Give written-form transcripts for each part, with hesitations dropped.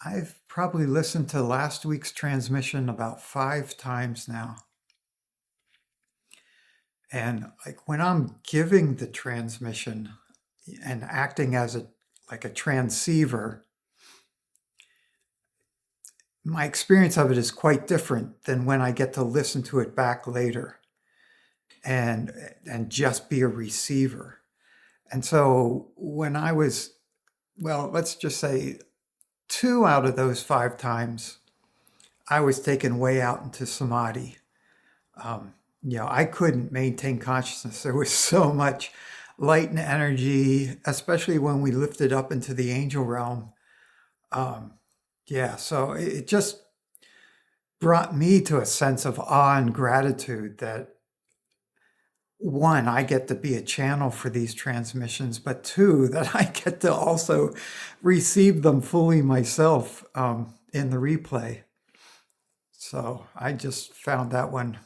I've probably listened to last week's transmission about 5 times now. And like when I'm giving the transmission and acting as a transceiver, my experience of it is quite different than when I get to listen to it back later and and just be a receiver. And so when I was, well, let's just say 2 out of those 5 times, I was taken way out into samadhi. Um, I couldn't maintain consciousness. There was so much light and energy, especially when we lifted up into the angel realm. Um, yeah, so it just brought me to a sense of awe and gratitude that one, I get to be a channel for these transmissions, but two, that I get to also receive them fully myself in the replay. So I just found that one.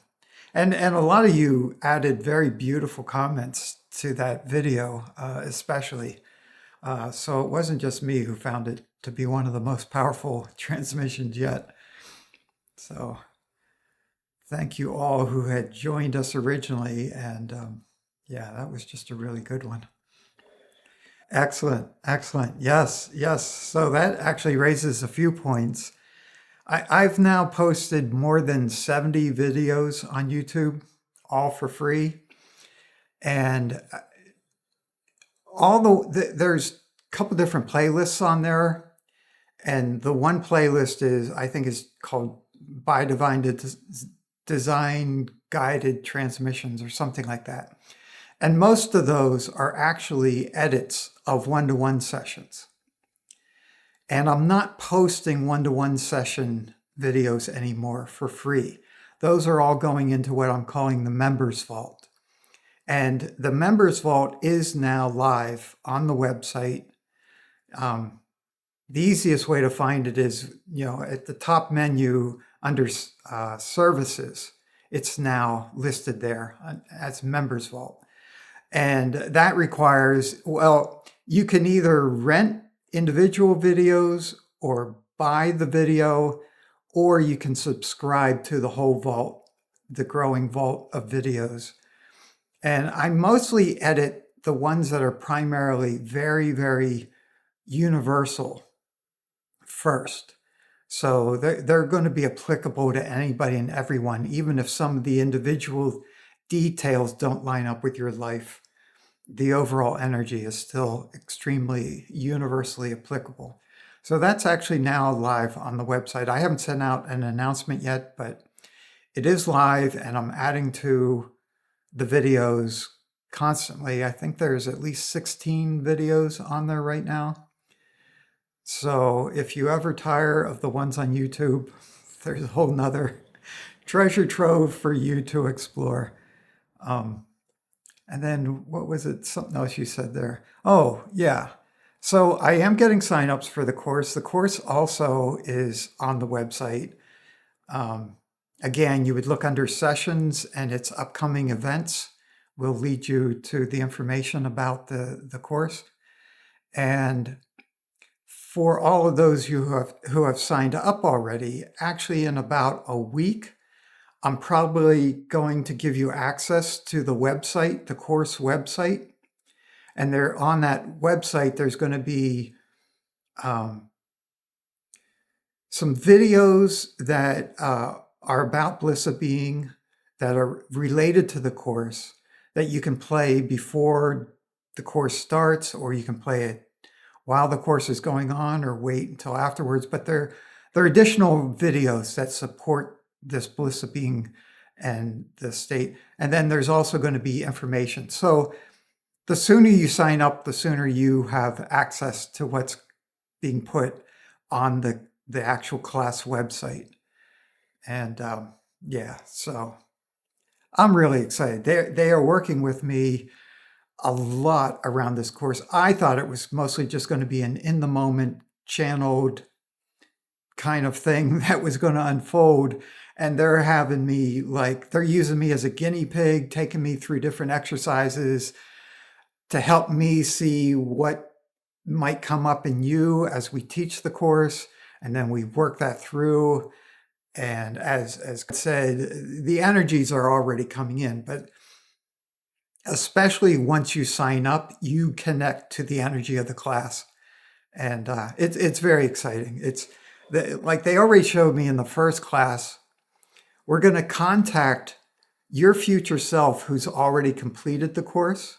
And a lot of you added very beautiful comments to that video, especially. So it wasn't just me who found it to be one of the most powerful transmissions yet. So thank you all who had joined us originally. And yeah, that was just a really good one. Excellent, excellent. Yes, yes. So that actually raises a few points. I've now posted more than 70 videos on YouTube, all for free. And there's a couple different playlists on there. And the one playlist I think is called By Divine Design Guided Transmissions or something like that. And most of those are actually edits of one-to-one sessions. And I'm not posting one-to-one session videos anymore for free. Those are all going into what I'm calling the Members Vault. And the Members Vault is now live on the website. The easiest way to find it is, at the top menu under Services, it's now listed there as Members Vault. And that requires, well, you can either rent individual videos or buy the video, or you can subscribe to the whole vault, the growing vault of videos. And I mostly edit the ones that are primarily very, very universal first. So they're going to be applicable to anybody and everyone, even if some of the individual details don't line up with your life. The overall energy is still extremely universally applicable. So that's actually now live on the website. I haven't sent out an announcement yet, but it is live and I'm adding to the videos constantly. I think there's at least 16 videos on there right now. So if you ever tire of the ones on YouTube, there's a whole nother treasure trove for you to explore. And then what was it? Something else you said there. Oh, yeah. So I am getting signups for the course. The course also is on the website. Again, you would look under sessions and its upcoming events will lead you to the information about the course. And for all of those who have signed up already, actually in about a week, I'm probably going to give you access to the website, the course website. And there on that website, there's going to be some videos that are about bliss of being, that are related to the course, that you can play before the course starts, or you can play it while the course is going on, or wait until afterwards. But there are additional videos that support this bliss of being and the state. And then there's also going to be information. So the sooner you sign up, the sooner you have access to what's being put on the actual class website. And yeah, so I'm really excited. They are working with me a lot around this course. I thought it was mostly just going to be an in the moment channeled kind of thing that was going to unfold. And they're having me they're using me as a guinea pig, taking me through different exercises to help me see what might come up in you as we teach the course. and then we work that through. And as said, the energies are already coming in, but especially once you sign up, you connect to the energy of the class, and it's very exciting. Like they already showed me in the first class. We're going to contact your future self who's already completed the course,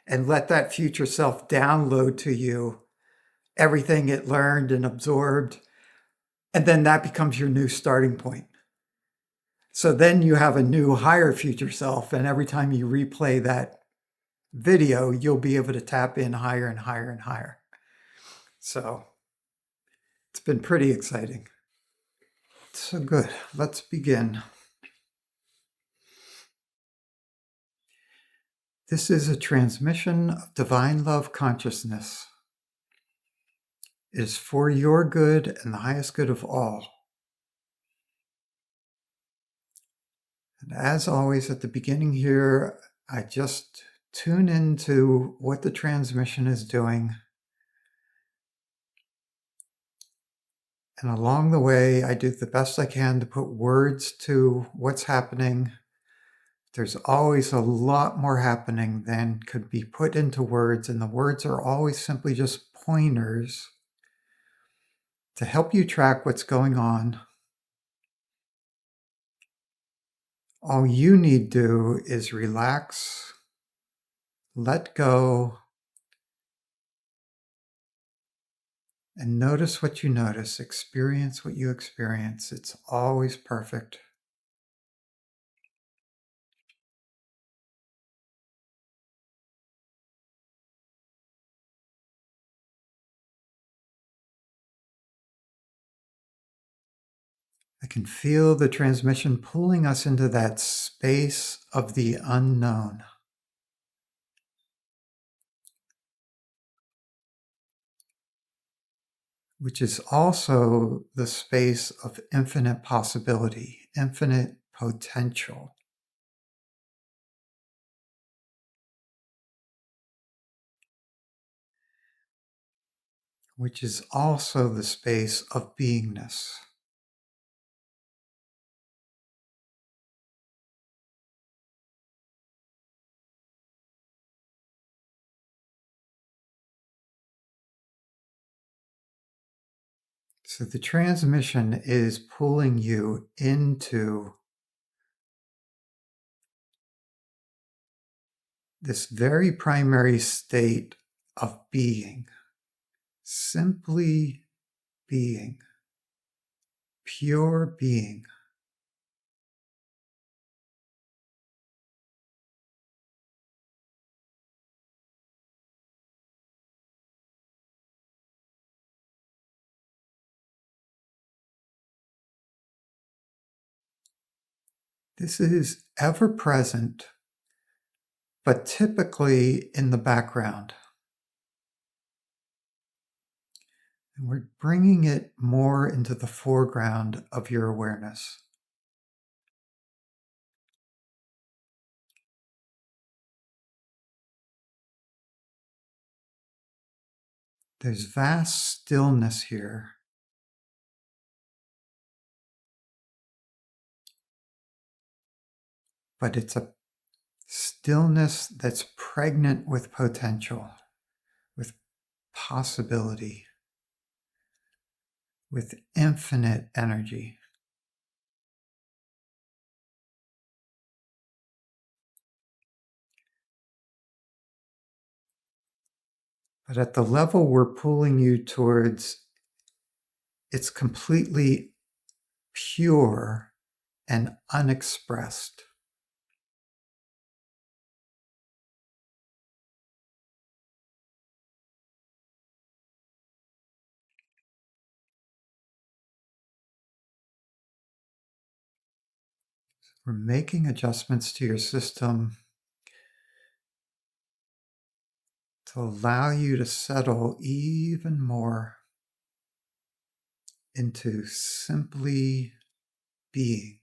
and let that future self download to you everything it learned and absorbed, and then that becomes your new starting point. So then you have a new higher future self, and every time you replay that video, you'll be able to tap in higher and higher and higher. So it's been pretty exciting. So good. Let's begin. This is a transmission of divine love consciousness. It is for your good and the highest good of all. And as always, at the beginning here, I just tune into what the transmission is doing. And along the way, I do the best I can to put words to what's happening. There's always a lot more happening than could be put into words, and the words are always simply just pointers to help you track what's going on. All you need to do is relax, let go, and notice what you notice, experience what you experience. It's always perfect. I can feel the transmission pulling us into that space of the unknown, which is also the space of infinite possibility, infinite potential. Which is also the space of beingness. So the transmission is pulling you into this very primary state of being, simply being, pure being. This is ever present, but typically in the background. And we're bringing it more into the foreground of your awareness. There's vast stillness here. But it's a stillness that's pregnant with potential, with possibility, with infinite energy. But at the level we're pulling you towards, it's completely pure and unexpressed. We're making adjustments to your system to allow you to settle even more into simply being.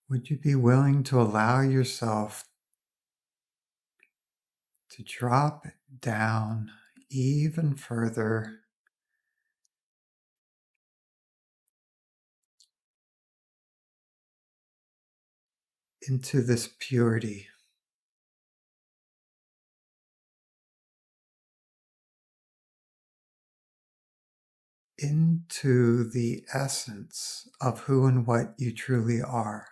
Would you be willing to allow yourself to drop down even further into this purity, into the essence of who and what you truly are?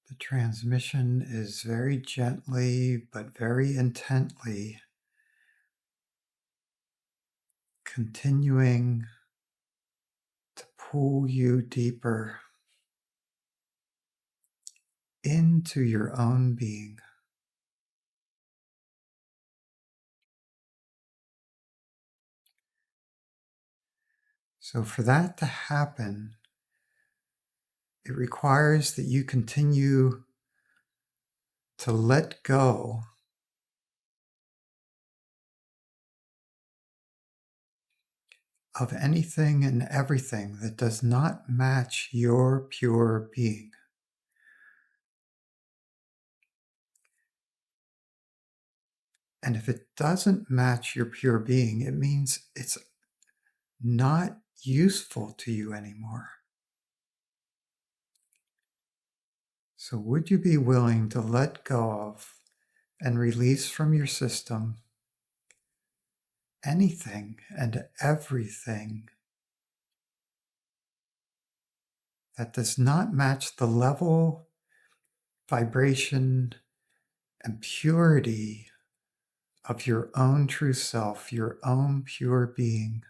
The transmission is very gently but very intently continuing to pull you deeper into your own being. So, for that to happen, it requires that you continue to let go of anything and everything that does not match your pure being. And if it doesn't match your pure being, it means it's not useful to you anymore. So, would you be willing to let go of and release from your system anything and everything that does not match the level, vibration, and purity of your own true self, your own pure being?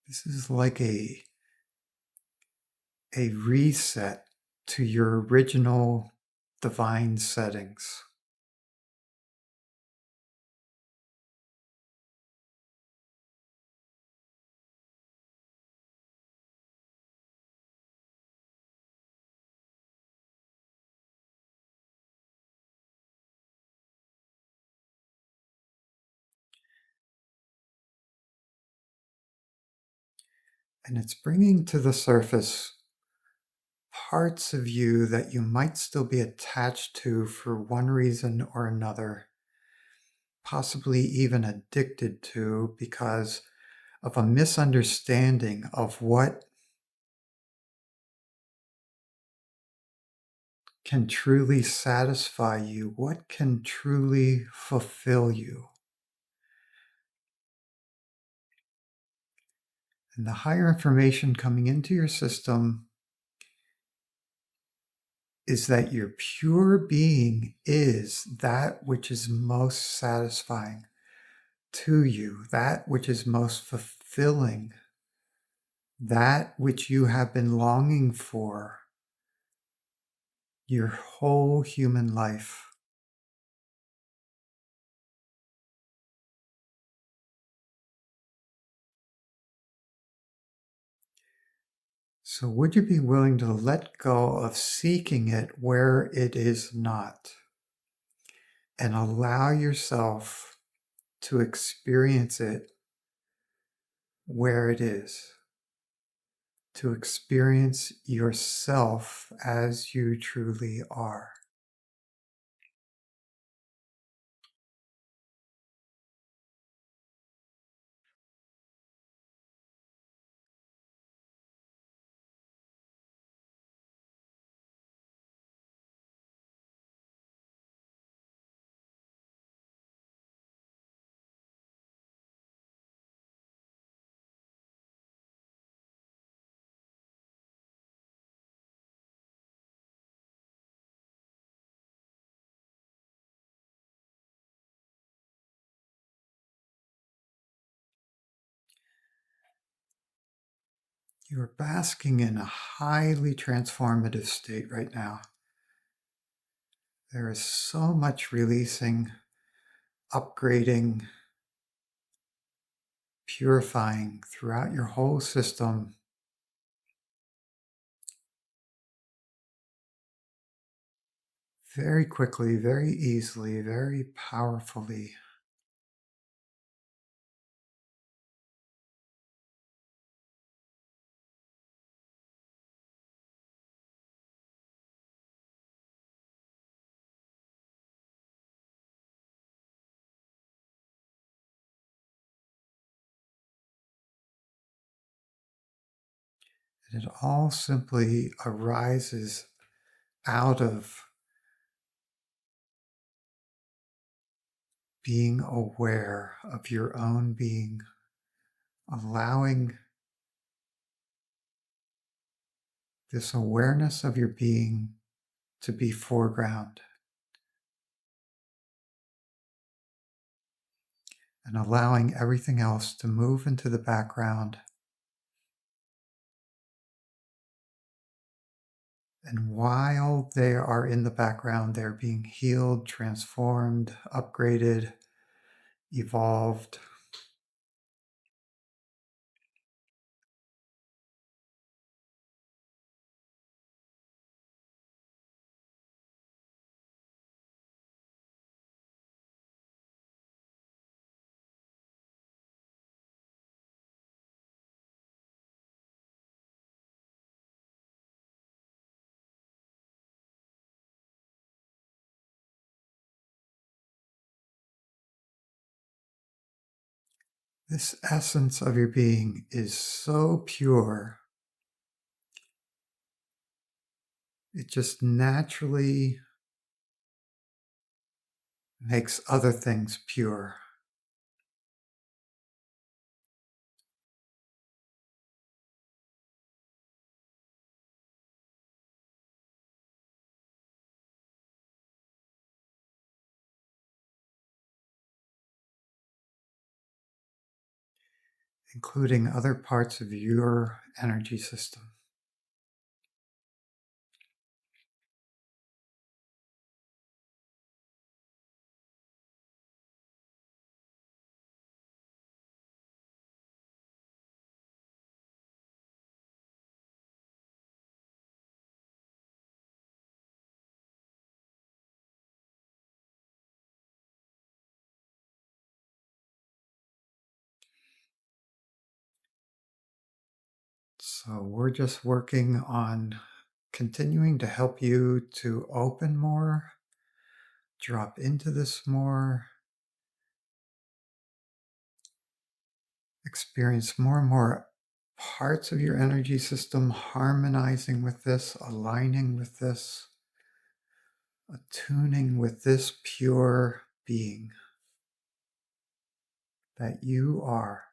This is like a reset to your original divine settings. And it's bringing to the surface parts of you that you might still be attached to for one reason or another, possibly even addicted to because of a misunderstanding of what can truly satisfy you, what can truly fulfill you. And the higher information coming into your system is that your pure being is that which is most satisfying to you, that which is most fulfilling, that which you have been longing for your whole human life. So, would you be willing to let go of seeking it where it is not and allow yourself to experience it where it is? To experience yourself as you truly are. You're basking in a highly transformative state right now. There is so much releasing, upgrading, purifying throughout your whole system. Very quickly, very easily, very powerfully. It all simply arises out of being aware of your own being, allowing this awareness of your being to be foreground, and allowing everything else to move into the background. And while they are in the background, they're being healed, transformed, upgraded, evolved. This essence of your being is so pure, it just naturally makes other things pure. Including other parts of your energy system. So we're just working on continuing to help you to open more, drop into this more, experience more and more parts of your energy system harmonizing with this, aligning with this, attuning with this pure being that you are.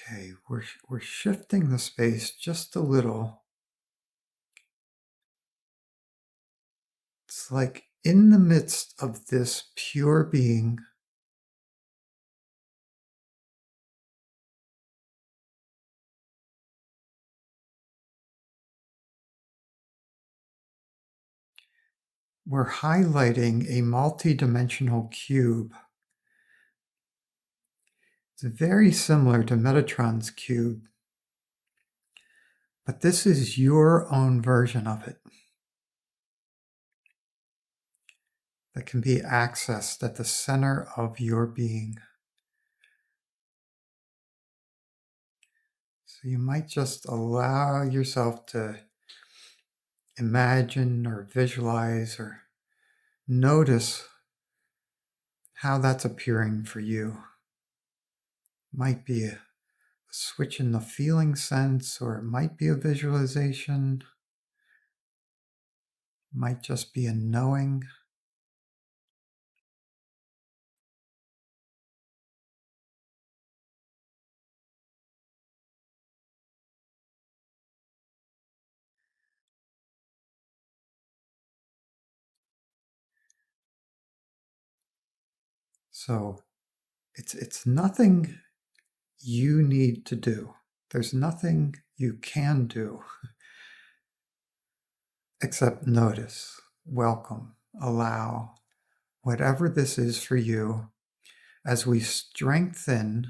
Okay, we're shifting the space just a little. It's like in the midst of this pure being, we're highlighting a multidimensional cube. It's very similar to Metatron's cube, but this is your own version of it that can be accessed at the center of your being. So you might just allow yourself to imagine or visualize or notice how that's appearing for you. Might be a switch in the feeling sense, or it might be a visualization. might just be a knowing. So it's nothing you need to do. There's nothing you can do except notice, welcome, allow, whatever this is for you, as we strengthen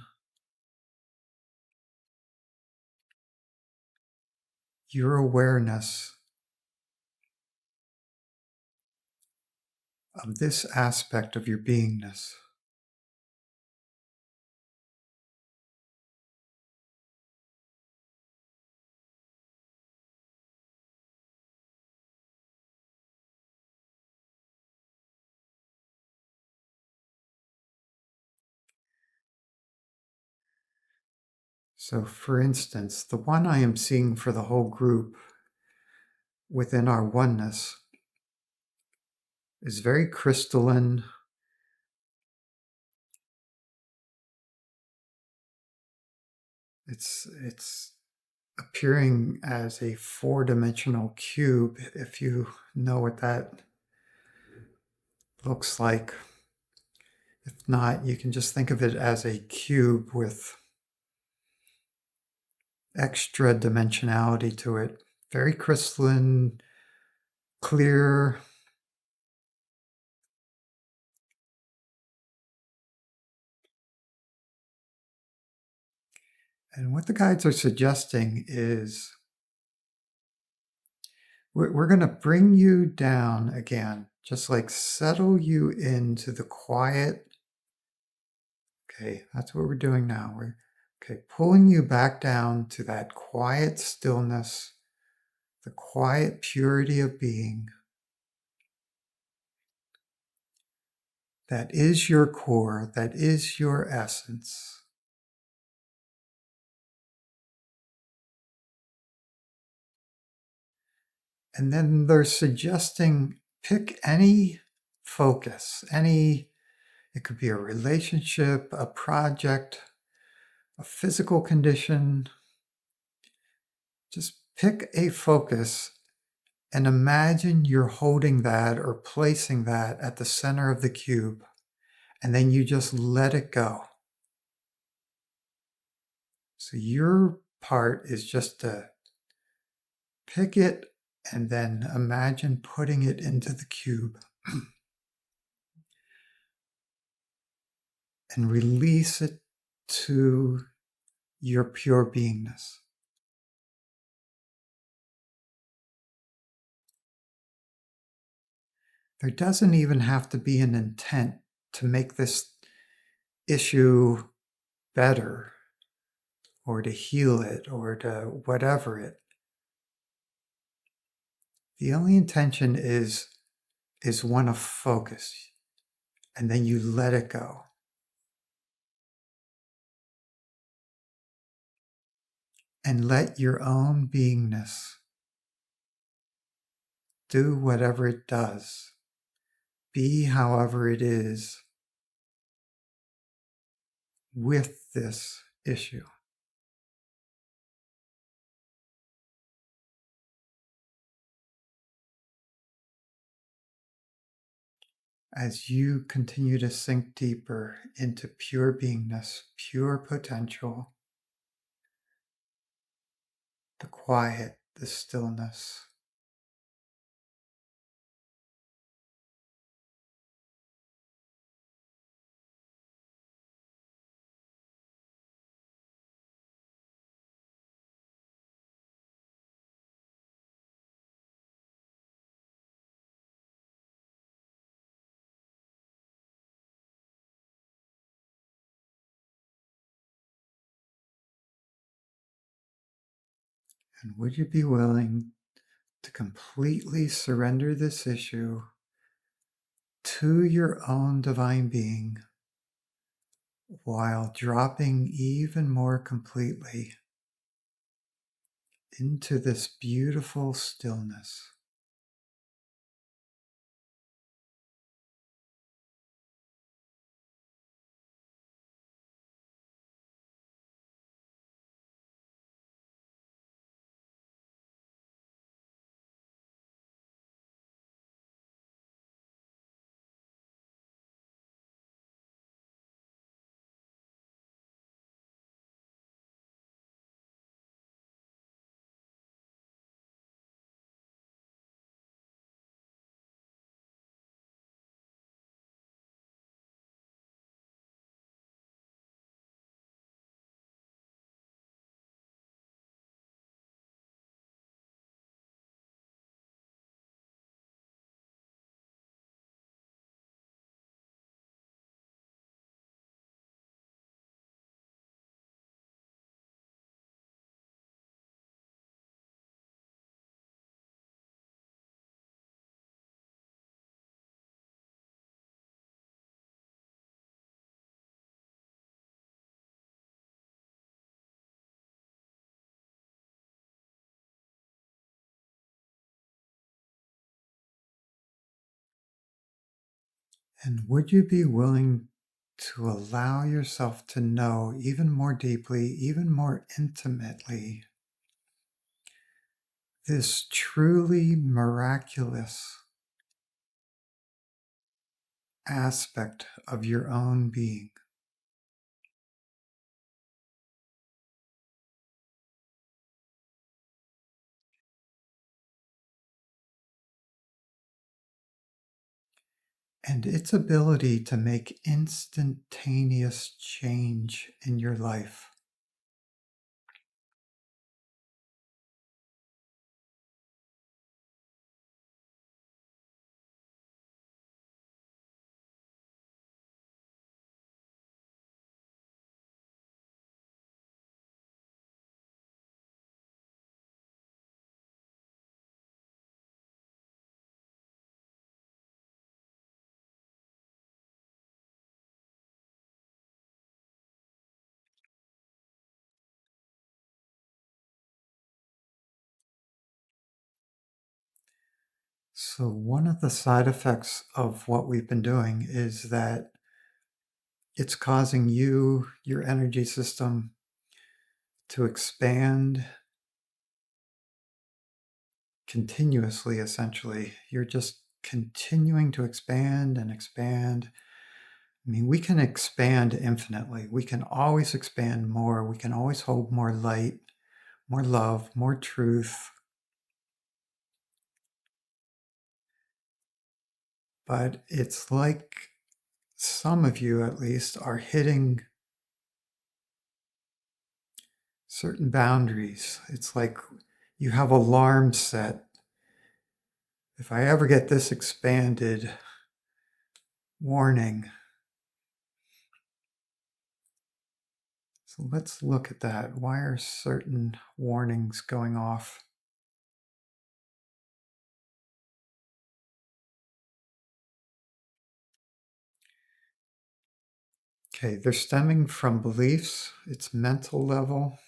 your awareness of this aspect of your beingness. So, for instance, the one I am seeing for the whole group within our oneness is very crystalline. It's appearing as a four-dimensional cube, if you know what that looks like. If not, you can just think of it as a cube with extra dimensionality to it. Very crystalline, clear. And what the guides are suggesting is we're going to bring you down again, just like settle you into the quiet. Okay, that's what we're doing now. We're pulling you back down to that quiet stillness, the quiet purity of being. That is your core, that is your essence. And then they're suggesting pick any focus, it could be a relationship, a project, a physical condition. Just pick a focus and imagine you're holding that or placing that at the center of the cube, and then you just let it go. So your part is just to pick it and then imagine putting it into the cube and release it to your pure beingness. There doesn't even have to be an intent to make this issue better or to heal it or to whatever it. The only intention is one of focus, and then you let it go. And let your own beingness do whatever it does, be however it is with this issue. As you continue to sink deeper into pure beingness, pure potential, the quiet, the stillness. And would you be willing to completely surrender this issue to your own divine being while dropping even more completely into this beautiful stillness? And would you be willing to allow yourself to know even more deeply, even more intimately, this truly miraculous aspect of your own being? And its ability to make instantaneous change in your life. So, one of the side effects of what we've been doing is that it's causing you, your energy system, to expand continuously, essentially. You're just continuing to expand and expand. I mean, we can expand infinitely. We can always expand more. We can always hold more light, more love, more truth. But it's like some of you, at least, are hitting certain boundaries. It's like you have alarms set. If I ever get this expanded, warning. So let's look at that. Why are certain warnings going off? Okay, they're stemming from beliefs. It's mental level.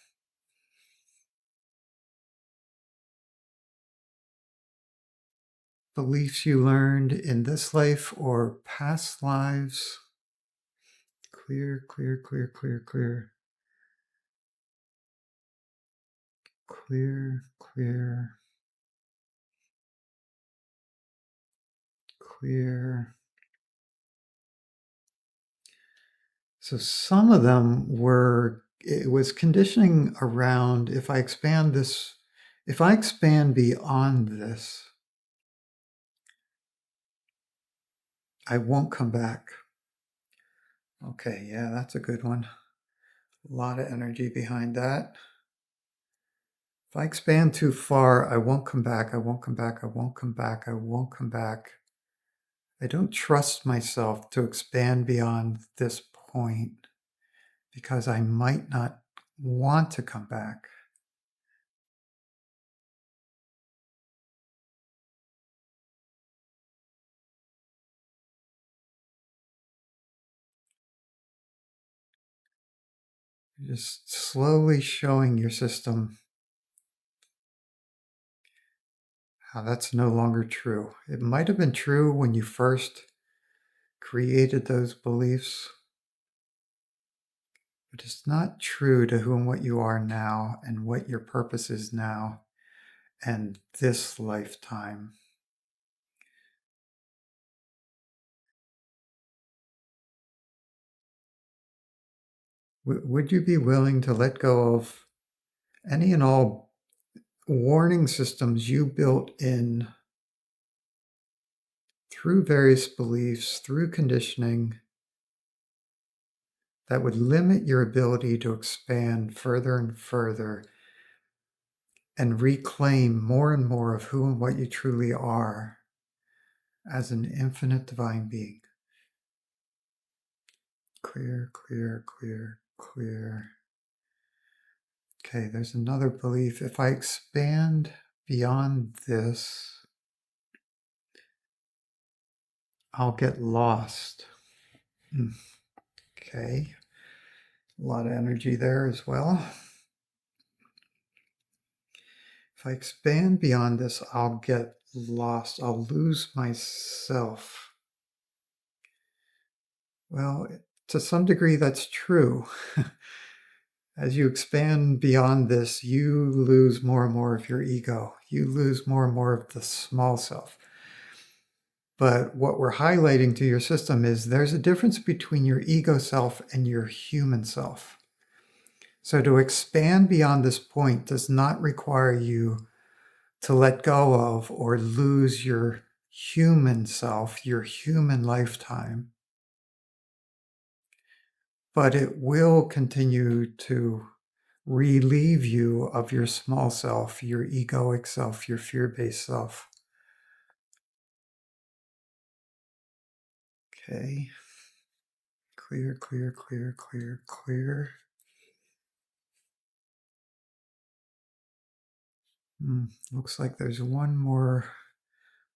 Beliefs you learned in this life or past lives. Clear, clear, clear, clear, clear. Clear, clear, clear. So some of them were, it was conditioning around if I expand this, if I expand beyond this, I won't come back. Okay, yeah, that's a good one. A lot of energy behind that. If I expand too far, I won't come back, I won't come back, I won't come back, I won't come back. I don't trust myself to expand beyond this point because I might not want to come back. Just slowly showing your system how that's no longer true. It might have been true when you first created those beliefs, but it's not true to who and what you are now and what your purpose is now and this lifetime. Would you be willing to let go of any and all warning systems you built in through various beliefs, through conditioning, that would limit your ability to expand further and further and reclaim more and more of who and what you truly are as an infinite divine being? Clear, clear, clear, clear. Okay, there's another belief. If I expand beyond this, I'll get lost. Okay, a lot of energy there as well. If I expand beyond this, I'll get lost. I'll lose myself. Well, to some degree, that's true. As you expand beyond this, you lose more and more of your ego. You lose more and more of the small self. But what we're highlighting to your system is there's a difference between your ego self and your human self. So to expand beyond this point does not require you to let go of or lose your human self, your human lifetime, but it will continue to relieve you of your small self, your egoic self, your fear based self. Okay. Clear, clear, clear, clear, clear. Looks like there's one more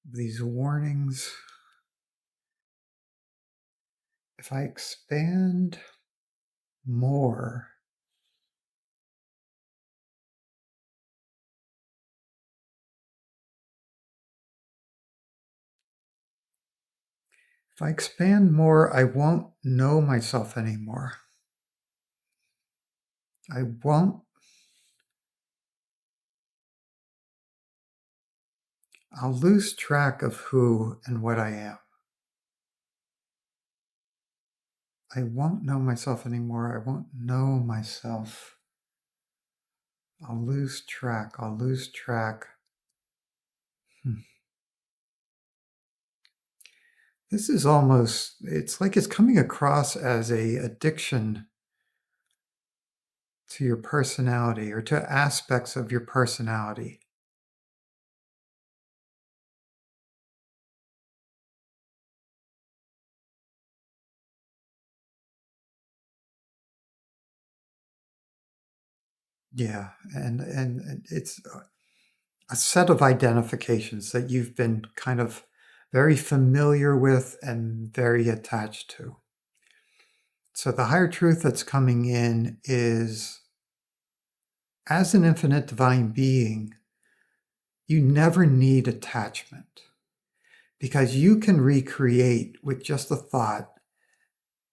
of these warnings. If I expand more, if I expand more, I won't know myself anymore. I won't, I'll lose track of who and what I am. I won't know myself anymore. I won't know myself. I'll lose track. I'll lose track. This is almost, it's like it's coming across as a addiction to your personality or to aspects of your personality. Yeah, and it's a set of identifications that you've been kind of very familiar with and very attached to. So the higher truth that's coming in is, as an infinite divine being, you never need attachment because you can recreate with just a thought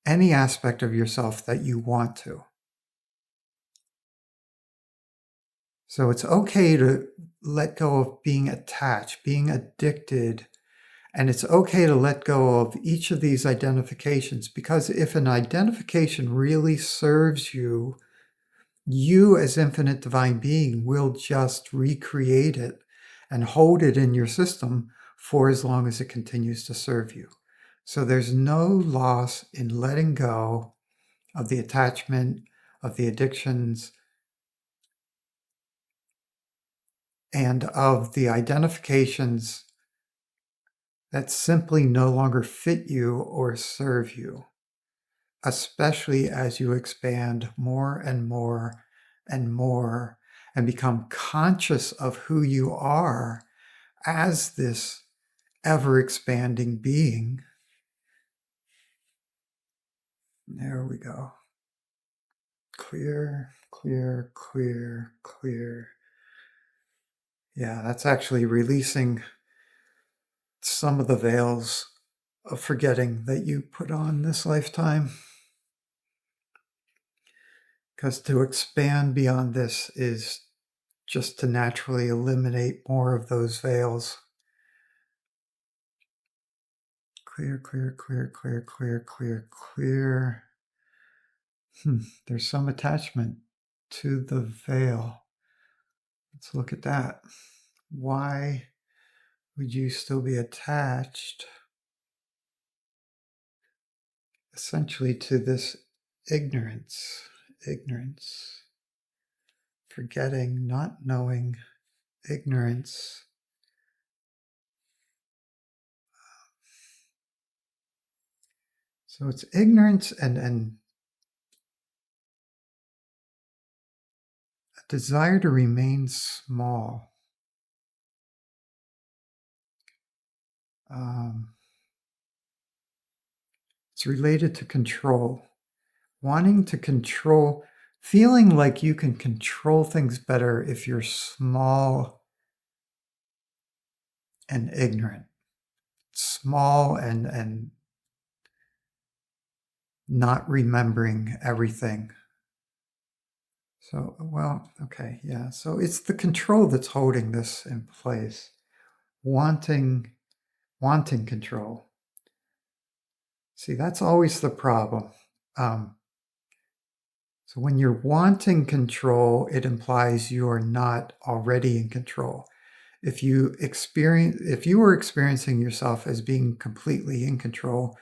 any aspect of yourself that you want to. So it's okay to let go of being attached, being addicted, and it's okay to let go of each of these identifications because if an identification really serves you, you as infinite divine being will just recreate it and hold it in your system for as long as it continues to serve you. So there's no loss in letting go of the attachment, of the addictions, and of the identifications that simply no longer fit you or serve you, especially as you expand more and more and more and become conscious of who you are as this ever expanding being. There we go. Clear, clear, clear, clear. Yeah, that's actually releasing some of the veils of forgetting that you put on this lifetime. Because to expand beyond this is just to naturally eliminate more of those veils. Clear, clear, clear, clear, clear, clear, clear. There's some attachment to the veil. Let's look at that. Why would you still be attached essentially to this ignorance? Ignorance. Forgetting, not knowing, ignorance. So it's ignorance and a desire to remain small. It's related to control. Wanting to control, feeling like you can control things better if you're small and ignorant. Small and not remembering everything. So, well, okay, yeah. So it's the control that's holding this in place. Wanting control. See, that's always the problem. Um, so when you're wanting control, it implies you are not already in control. If you were experiencing yourself as being completely in control,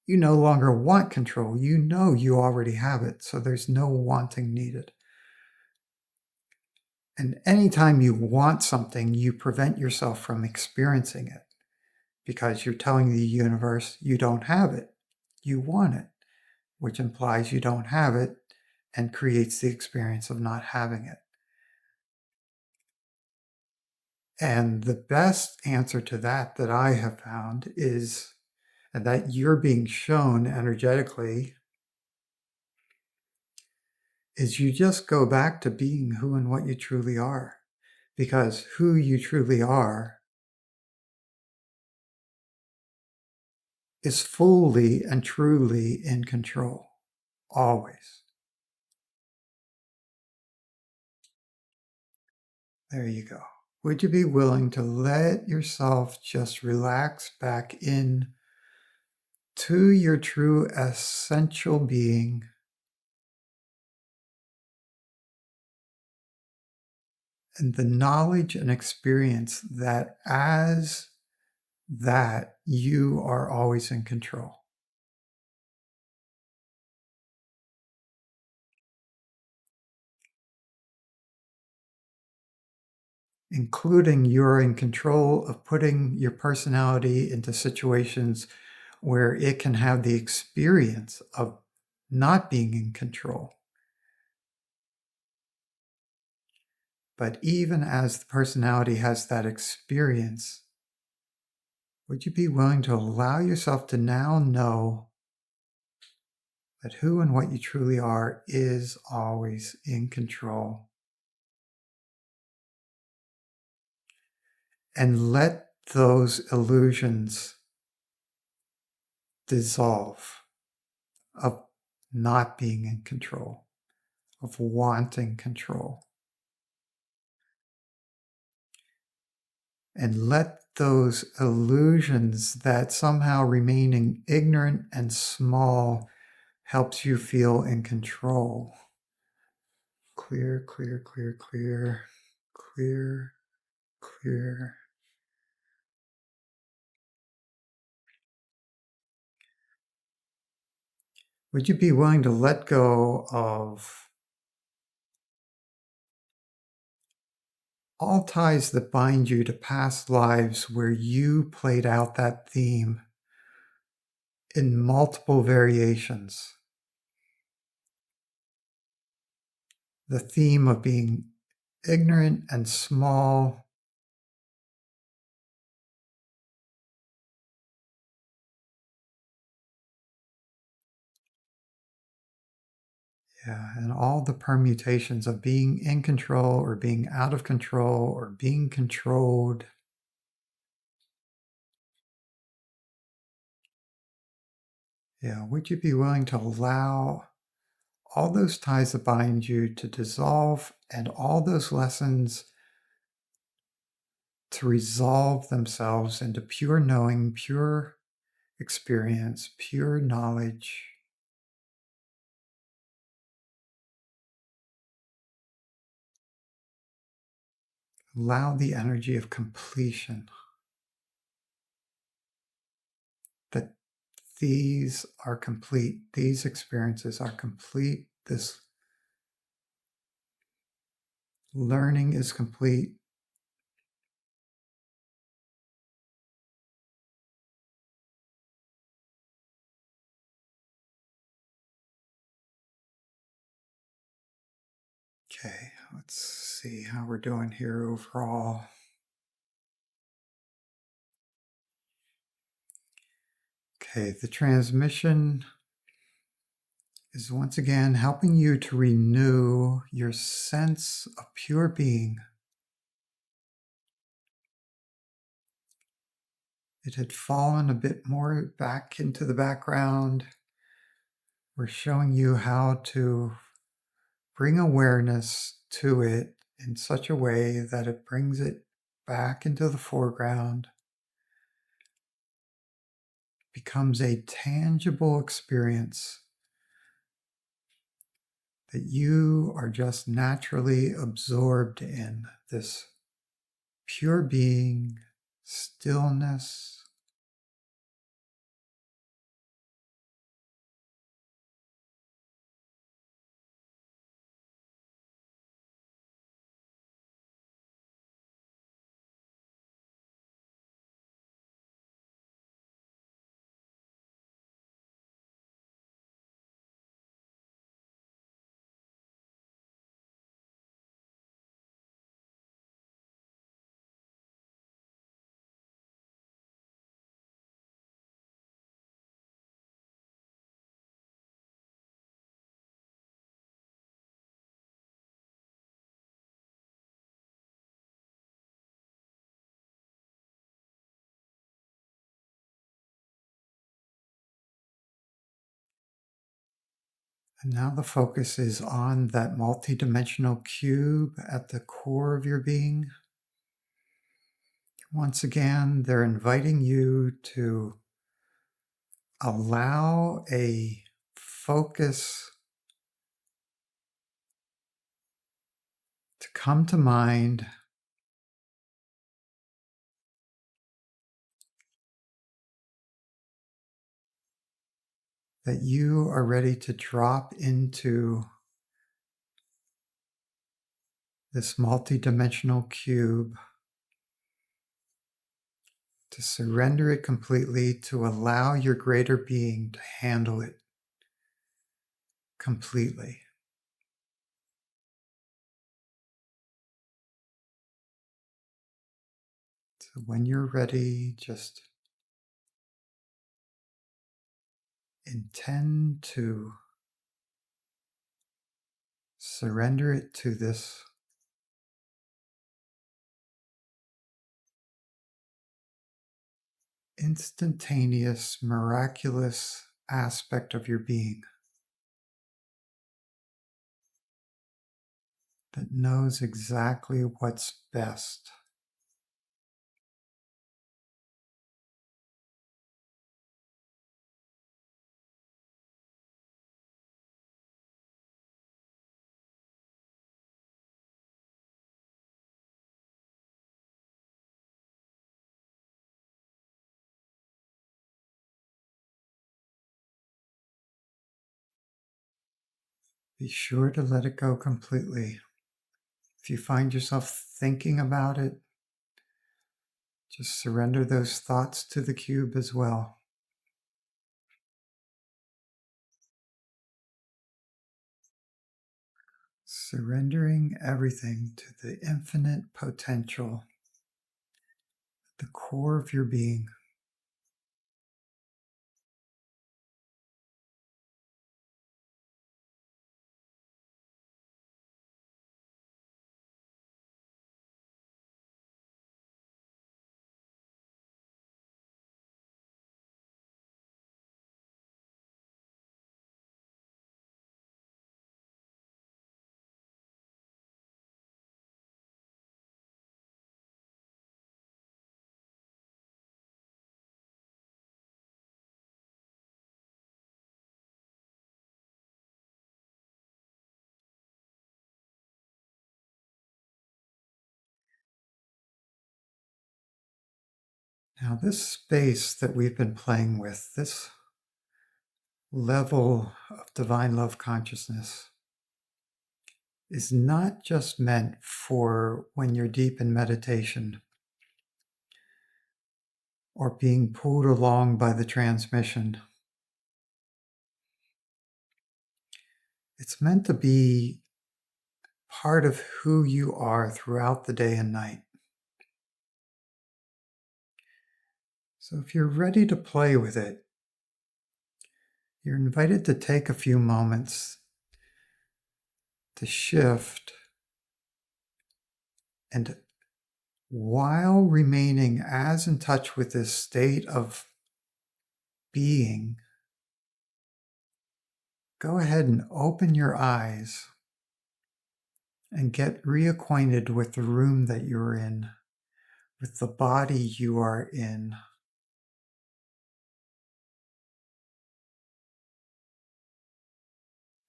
you no longer want control. You know you already have it, so there's no wanting needed. And anytime you want something, you prevent yourself from experiencing it because you're telling the universe you don't have it. You want it, which implies you don't have it and creates the experience of not having it. And the best answer to that I have found is that you're being shown energetically is you just go back to being who and what you truly are. Because who you truly are is fully and truly in control, always. There you go. Would you be willing to let yourself just relax back in to your true essential being and the knowledge and experience that as that you are always in control? Including you're in control of putting your personality into situations where it can have the experience of not being in control. But even as the personality has that experience, would you be willing to allow yourself to now know that who and what you truly are is always in control? And let those illusions dissolve of not being in control, of wanting control. And let those illusions that somehow remaining ignorant and small helps you feel in control. Clear, clear, clear, clear, clear, clear. Would you be willing to let go of all ties that bind you to past lives where you played out that theme in multiple variations? The theme of being ignorant and small, yeah, and all the permutations of being in control or being out of control or being controlled. Yeah, would you be willing to allow all those ties that bind you to dissolve and all those lessons to resolve themselves into pure knowing, pure experience, pure knowledge? Allow the energy of completion that these are complete, these experiences are complete, this learning is complete. Okay, let's see how we're doing here overall. Okay, the transmission is once again helping you to renew your sense of pure being. It had fallen a bit more back into the background, We're showing you how to bring awareness to it in such a way that it brings it back into the foreground, becomes a tangible experience that you are just naturally absorbed in, this pure being, stillness. And now the focus is on that multidimensional cube at the core of your being. Once again, they're inviting you to allow a focus to come to mind that you are ready to drop into this multidimensional cube, to surrender it completely, to allow your greater being to handle it completely. So when you're ready, just intend to surrender it to this instantaneous, miraculous aspect of your being that knows exactly what's best. Be sure to let it go completely. If you find yourself thinking about it, just surrender those thoughts to the cube as well. Surrendering everything to the infinite potential, the core of your being. Now, this space that we've been playing with, this level of divine love consciousness, is not just meant for when you're deep in meditation or being pulled along by the transmission. It's meant to be part of who you are throughout the day and night. So if you're ready to play with it, you're invited to take a few moments to shift, and while remaining as in touch with this state of being, of being, go ahead and open your eyes and get reacquainted with the room that you're in, with the body you are in.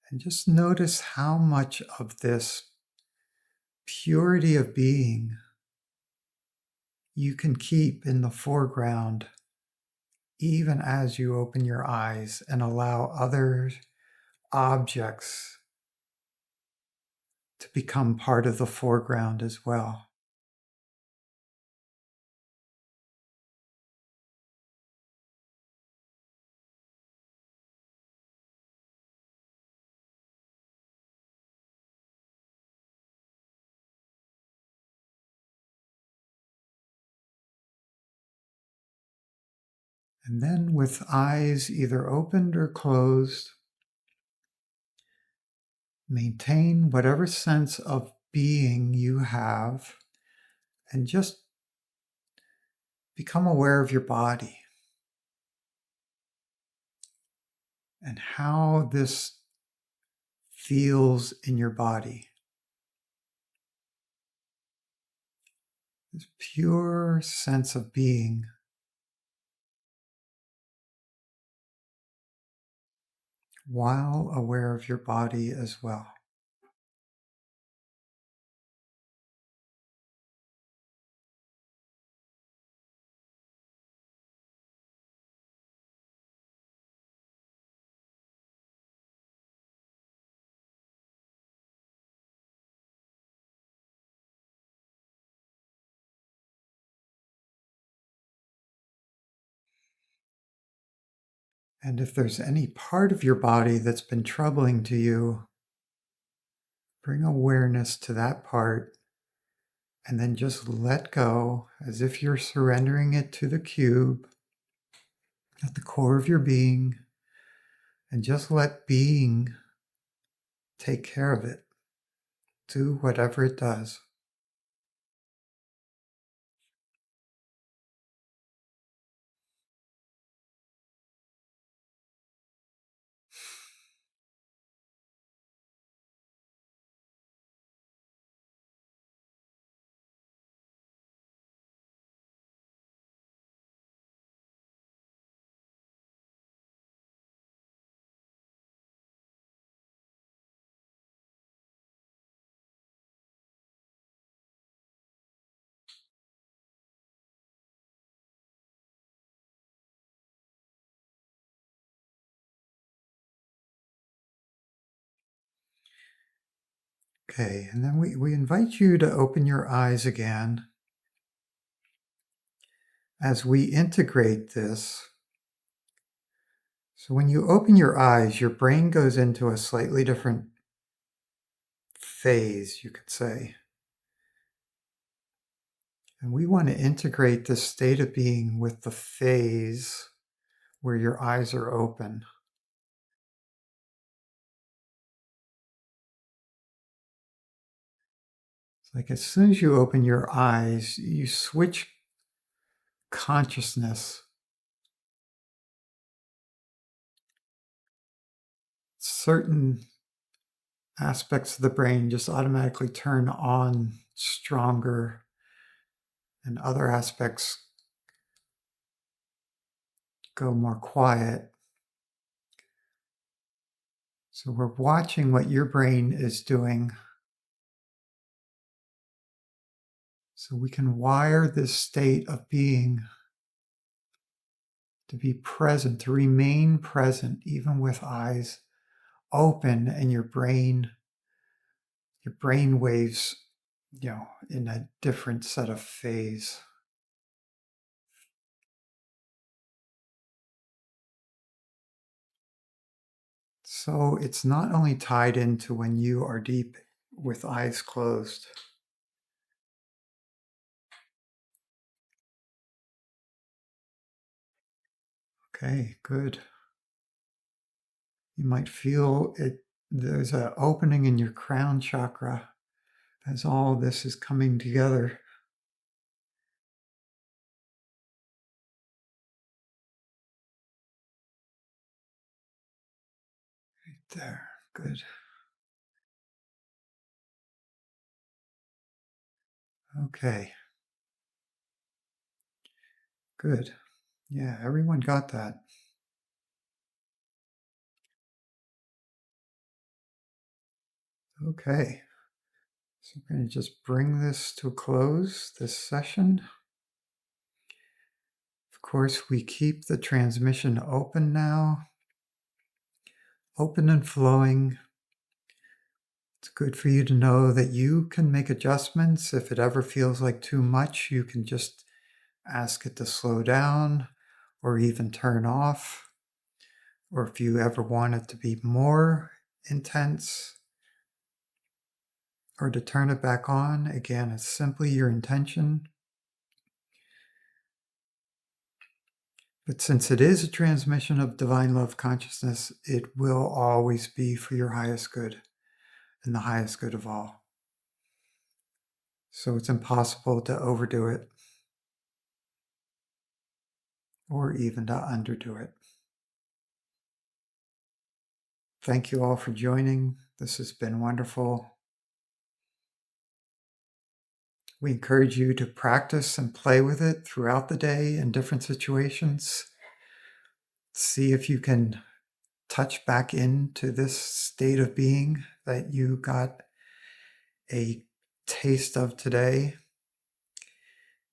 And just notice how much of this purity of being you can keep in the foreground, even as you open your eyes and allow other objects to become part of the foreground as well. And then, with eyes either opened or closed, maintain whatever sense of being you have and just become aware of your body and how this feels in your body. This pure sense of being, while aware of your body as well. And if there's any part of your body that's been troubling to you, bring awareness to that part and then just let go as if you're surrendering it to the cube at the core of your being, and just let being take care of it. Do whatever it does. Okay, and then we invite you to open your eyes again. As we integrate this, so when you open your eyes, your brain goes into a slightly different phase, you could say. And we want to integrate this state of being with the phase where your eyes are open. It's like as soon as you open your eyes, you switch consciousness. Certain aspects of the brain just automatically turn on stronger, and other aspects go more quiet. So we're watching what your brain is doing so we can wire this state of being to be present, to remain present, even with eyes open and your brain waves, in a different set of phase. So it's not only tied into when you are deep with eyes closed. Okay, good. You might feel it. There's an opening in your crown chakra as all this is coming together. There. Good. Okay. Good. Yeah, everyone got that. Okay. So I'm going to just bring this to a close, this session. Of course, we keep the transmission open now, open and flowing. It's good for you to know that you can make adjustments. If it ever feels like too much, you can just ask it to slow down or even turn off. Or if you ever want it to be more intense or to turn it back on, again, it's simply your intention. But since it is a transmission of divine love consciousness, it will always be for your highest good and the highest good of all. So it's impossible to overdo it or even to underdo it. Thank you all for joining. This has been wonderful. We encourage you to practice and play with it throughout the day in different situations. See if you can touch back into this state of being that you got a taste of today.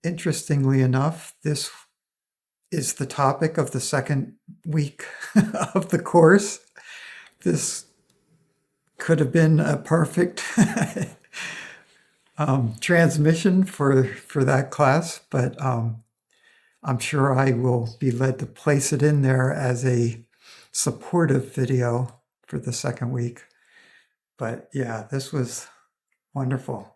Interestingly enough, this is the topic of the second week of the course. This could have been a perfect transmission for that class, but I'm sure I will be led to place it in there as a supportive video for the second week. But yeah, this was wonderful.